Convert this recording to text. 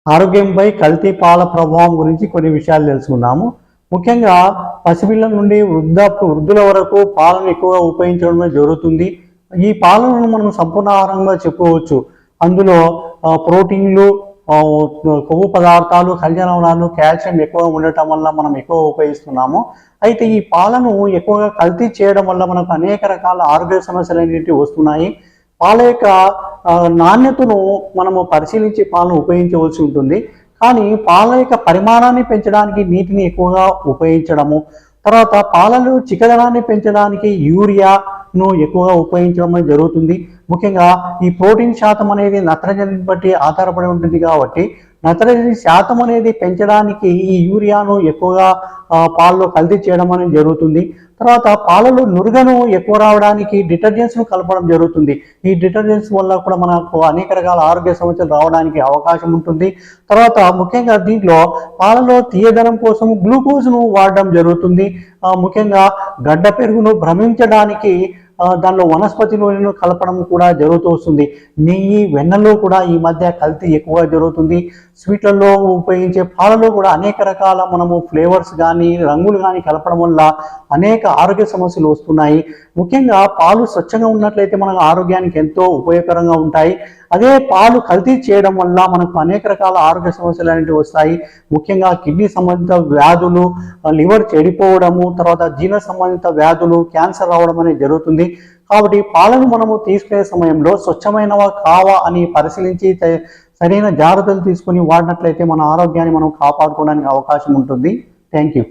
ఆరోగ్యంపై కల్తీ పాల ప్రభావం గురించి కొన్ని విషయాలు తెలుసుకుందాము. ముఖ్యంగా పసిపిల్లల నుండి వృద్ధుల వరకు పాలను ఎక్కువగా ఉపయోగించడం జరుగుతుంది. ఈ పాలను మనం సంపూర్ణ ఆహారంగా చెప్పుకోవచ్చు. అందులో ప్రోటీన్లు, కొవ్వు పదార్థాలు, ఖనిజ లవణాలు, కాల్షియం ఎక్కువగా ఉండటం వల్ల మనం ఎక్కువ ఉపయోగిస్తున్నాము. అయితే ఈ పాలను ఎక్కువగా కల్తీ చేయడం వల్ల మనకు అనేక రకాల ఆరోగ్య సమస్యలు అనేవి వస్తున్నాయి. పాల యొక్క నాణ్యతను మనము పరిశీలించి పాలను ఉపయోగించవలసి ఉంటుంది. కానీ పాల యొక్క పరిమాణాన్ని పెంచడానికి నీటిని ఎక్కువగా ఉపయోగించడము, తర్వాత పాలలో చిక్కదనాన్ని పెంచడానికి యూరియాను ఎక్కువగా ఉపయోగించడం జరుగుతుంది. ముఖ్యంగా ఈ ప్రోటీన్ శాతం అనేది నత్రజనిని బట్టి ఆధారపడి ఉంటుంది కాబట్టి నత్రజని శాతం అనేది పెంచడానికి ఈ యూరియాను ఎక్కువగా పాలలో కల్తీ చేయడం అనేది జరుగుతుంది. తర్వాత పాలలో నురుగను ఎక్కువ రావడానికి డిటర్జెంట్స్ను కలపడం జరుగుతుంది. ఈ డిటర్జెంట్స్ వల్ల కూడా మనకు అనేక రకాల ఆరోగ్య సమస్యలు రావడానికి అవకాశం ఉంటుంది. తర్వాత ముఖ్యంగా దీంట్లో పాలలో తీయదనం కోసం గ్లూకోజ్ను వాడడం జరుగుతుంది. ముఖ్యంగా గడ్డ పెరుగును భ్రమించడానికి దానిలో వనస్పతి నూనెను కలపడం కూడా జరుగుతూ వస్తుంది. నెయ్యి, వెన్నలో కూడా ఈ మధ్య కల్తీ ఎక్కువగా జరుగుతుంది. స్వీట్లలో ఉపయోగించే పాలలో కూడా అనేక రకాల మనము ఫ్లేవర్స్ కానీ రంగులు కానీ కలపడం వల్ల అనేక ఆరోగ్య సమస్యలు వస్తున్నాయి. ముఖ్యంగా పాలు స్వచ్ఛంగా ఉన్నట్లయితే మన ఆరోగ్యానికి ఎంతో ఉపయోగకరంగా ఉంటాయి. అదే పాలు కల్తీ చేయడం వల్ల మనకు అనేక రకాల ఆరోగ్య సమస్యలు అనేవి వస్తాయి. ముఖ్యంగా కిడ్నీ సంబంధిత వ్యాధులు, లివర్ చెడిపోవడము, తర్వాత జీర్ణ సంబంధిత వ్యాధులు, క్యాన్సర్ రావడం అనేది జరుగుతుంది. కాబట్టి పాలను మనము తీసుకునే సమయంలో స్వచ్ఛమైనవా కావా అని పరిశీలించి సరైన జాగ్రత్తలు తీసుకొని వాడినట్లయితే మన ఆరోగ్యాన్ని మనం కాపాడుకోవడానికి అవకాశం ఉంటుంది. Thank you.